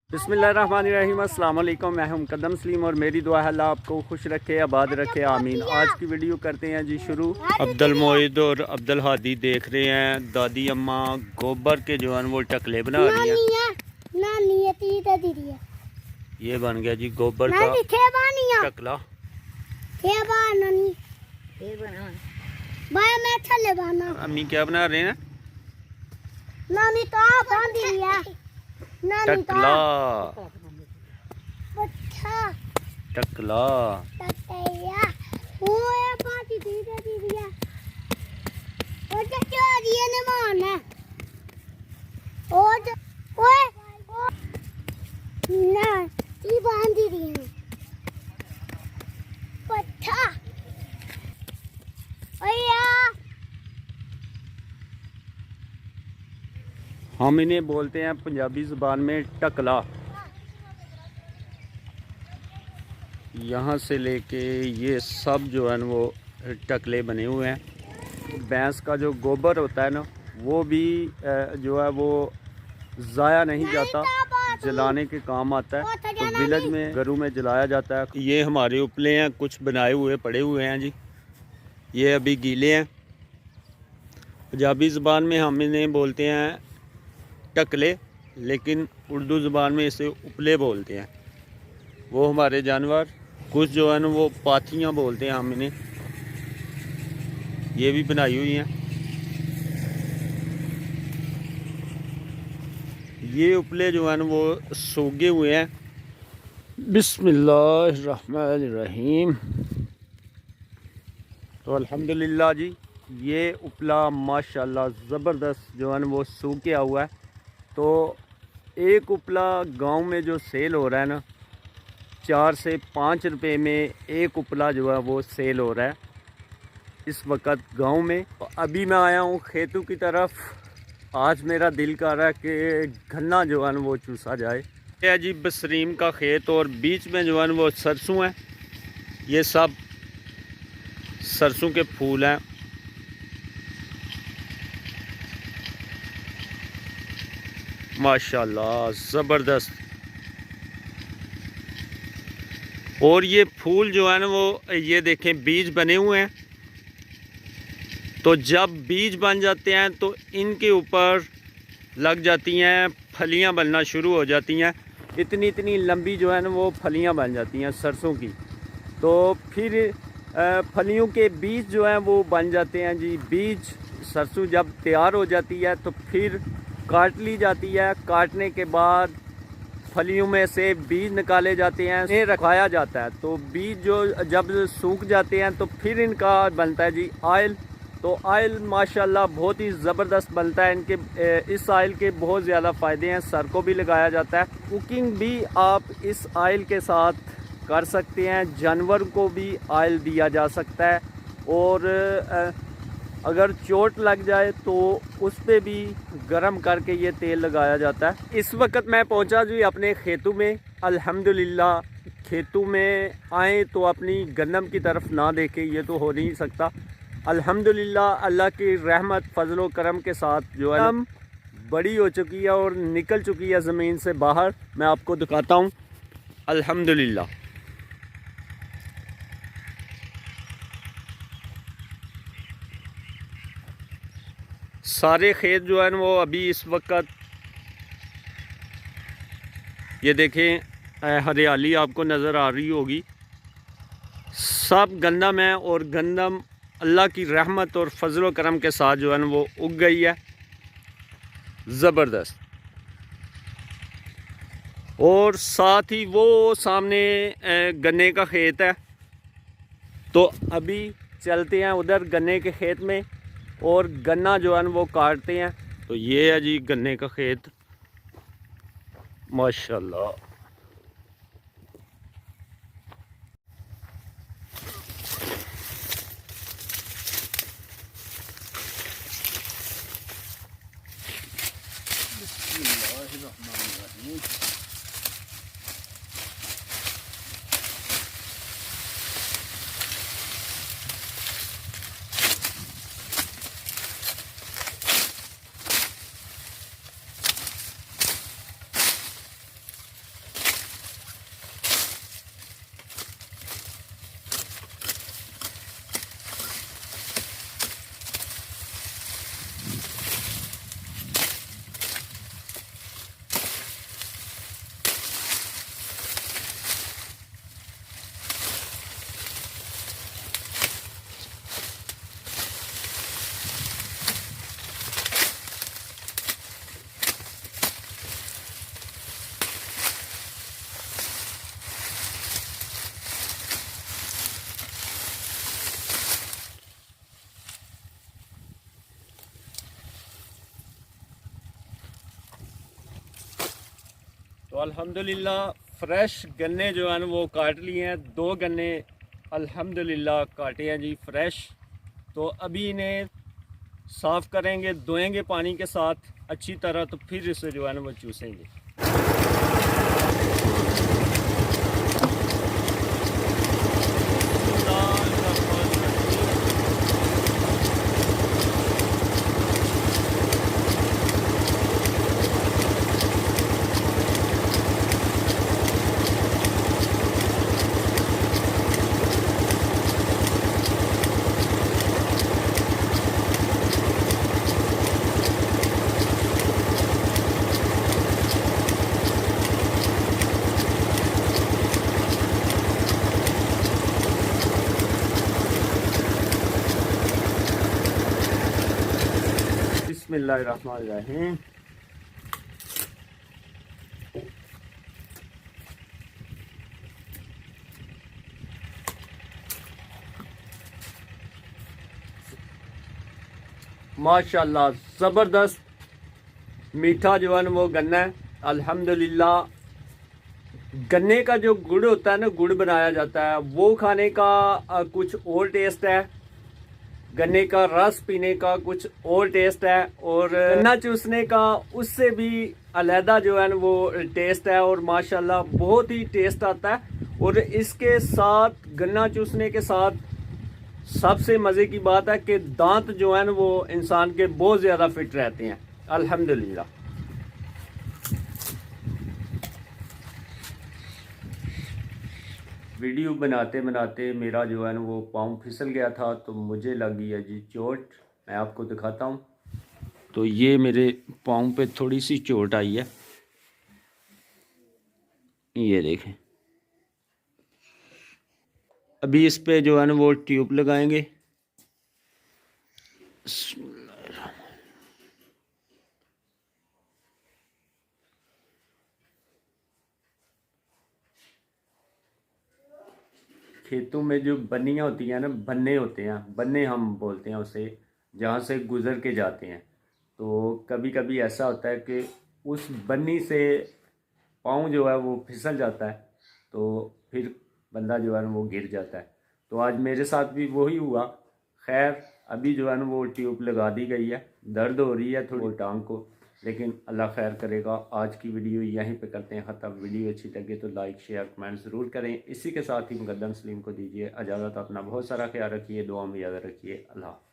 बिस्मिल्लाहिर्रहमानिर्रहीम। अस्सलाम वालेकुम। मैं हूं मुक़द्दम सलीम और मेरी दुआ है अल्लाह आपको खुश रखे, आबाद रखे, आमीन। आज की वीडियो करते हैं जी शुरू। अब्दुल मोइद और अब्दुल हादी देख रहे हैं दादी अम्मा गोबर के जो है वो टकले बना रही हैं। ये बन गया जी गोबर का टकला। अम्मी क्या बना रहे हैं? टकला टकला। हम इन्हें बोलते हैं पंजाबी ज़ुबान में टकला। यहाँ से लेके ये सब जो है वो टकले बने हुए हैं। भैंस का जो गोबर होता है ना वो भी जो है वो ज़ाया नहीं जाता, जलाने के काम आता है। तो विलेज में घरों में जलाया जाता है। ये हमारे उपले हैं, कुछ बनाए हुए पड़े हुए हैं जी। ये अभी गीले हैं। पंजाबी ज़ुबान में हम इन्हें बोलते हैं टकले, लेकिन उर्दू ज़ुबान में इसे उपले बोलते हैं। वो हमारे जानवर कुछ जो है ना वो पाथियाँ बोलते हैं हम इन्हें। ये भी बनाई हुई हैं। ये उपले जो है ना वो सूखे हुए हैं। बिस्मिल्लाहिर्रहमानिर्रहीम। तो अल्हम्दुलिल्लाह जी, ये उपला माशाल्लाह ज़बरदस्त जो है ना वो सूख गया हुआ है। तो एक उपला गांव में जो सेल हो रहा है ना 4 से 5 रुपए में एक उपला जो है वो सेल हो रहा है इस वक्त गांव में। अभी मैं आया हूँ खेतों की तरफ। आज मेरा दिल कर रहा है कि गन्ना जो है वो चूसा जाए। ये है जी बसरीम का खेत और बीच में जो है वो सरसों है। ये सब सरसों के फूल हैं। माशाल्लाह ज़बरदस्त। और ये फूल जो है ना वो ये देखें बीज बने हुए हैं। तो जब बीज बन जाते हैं तो इनके ऊपर लग जाती हैं फलियां बनना शुरू हो जाती हैं। इतनी इतनी लंबी जो है ना वो फलियां बन जाती हैं सरसों की। तो फिर फलियों के बीज जो हैं वो बन जाते हैं जी। बीज सरसों जब तैयार हो जाती है तो फिर काट ली जाती है। काटने के बाद फलियों में से बीज निकाले जाते हैं, इन्हें रखाया जाता है। तो बीज जो जब सूख जाते हैं तो फिर इनका बनता है जी ऑयल। तो ऑयल माशाल्लाह बहुत ही ज़बरदस्त बनता है। इनके इस ऑयल के बहुत ज़्यादा फ़ायदे हैं। सर को भी लगाया जाता है। कुकिंग भी आप इस ऑयल के साथ कर सकते हैं। जानवर को भी ऑयल दिया जा सकता है। और अगर चोट लग जाए तो उस पे भी गर्म करके ये तेल लगाया जाता है। इस वक्त मैं पहुंचा जी अपने खेतों में। अल्हम्दुलिल्लाह खेतों में आए तो अपनी गंदम की तरफ ना देखें, ये तो हो नहीं सकता। अल्हम्दुलिल्लाह अल्लाह की रहमत फजल व करम के साथ जो है बड़ी हो चुकी है और निकल चुकी है ज़मीन से बाहर। मैं आपको दिखाता हूँ। अल्हम्दुलिल्लाह सारे खेत जो है वो अभी इस वक्त ये देखें हरियाली आपको नज़र आ रही होगी। सब गंदम है और गंदम अल्लाह की रहमत और फजल व करम के साथ जो है वो उग गई है ज़बरदस्त। और साथ ही वो सामने गन्ने का खेत है। तो अभी चलते हैं उधर गन्ने के खेत में और गन्ना जो है वो काटते हैं। तो ये है जी गन्ने का खेत माशाल्लाह। तो अल्हम्दुलिल्लाह फ़्रेश गन्ने जो है ना वो काट लिए हैं। 2 गन्ने अल्हम्दुलिल्लाह काटे हैं जी फ़्रेश। तो अभी इन्हें साफ़ करेंगे, धोएंगे पानी के साथ अच्छी तरह, तो फिर इसे जो है ना वो चूसेंगे। बिस्मिल्लाहिर्रहमानिर्रहीम। माशाल्लाह ज़बरदस्त मीठा जो है ना वो गन्ना है। अल्हम्दुलिल्लाह गन्ने का जो गुड़ होता है ना, गुड़ बनाया जाता है, वो खाने का कुछ और टेस्ट है, गन्ने का रस पीने का कुछ और टेस्ट है, और गन्ना चूसने का उससे भी अलहदा जो है ना वो टेस्ट है, और माशाल्लाह बहुत ही टेस्ट आता है। और इसके साथ गन्ना चूसने के साथ सबसे मज़े की बात है कि दांत जो है ना वो इंसान के बहुत ज़्यादा फिट रहते हैं अल्हम्दुलिल्लाह। वीडियो बनाते बनाते मेरा जो है ना वो पाँव फिसल गया था, तो मुझे लगी है जी चोट। मैं आपको दिखाता हूँ। तो ये मेरे पाँव पे थोड़ी सी चोट आई है, ये देखें। अभी इस पे जो है ना वो ट्यूब लगाएंगे। खेतों में जो बन्नियाँ होती हैं ना, बन्ने होते हैं, बन्ने हम बोलते हैं उसे, जहाँ से गुज़र के जाते हैं। तो कभी कभी ऐसा होता है कि उस बन्नी से पाँव जो है वो फिसल जाता है, तो फिर बंदा जो है ना वो गिर जाता है। तो आज मेरे साथ भी वही हुआ। खैर अभी जो है ना वो ट्यूब लगा दी गई है, दर्द हो रही है थोड़ी टांग को, लेकिन अल्लाह खैर करेगा। आज की वीडियो यहीं पे करते हैं ख़त्म। वीडियो अच्छी लगे तो लाइक शेयर कमेंट ज़रूर करें। इसी के साथ ही मुकद्दम सलीम को दीजिए इजाज़त। अपना बहुत सारा ख्याल रखिए, दुआ में याद रखिए। अल्लाह।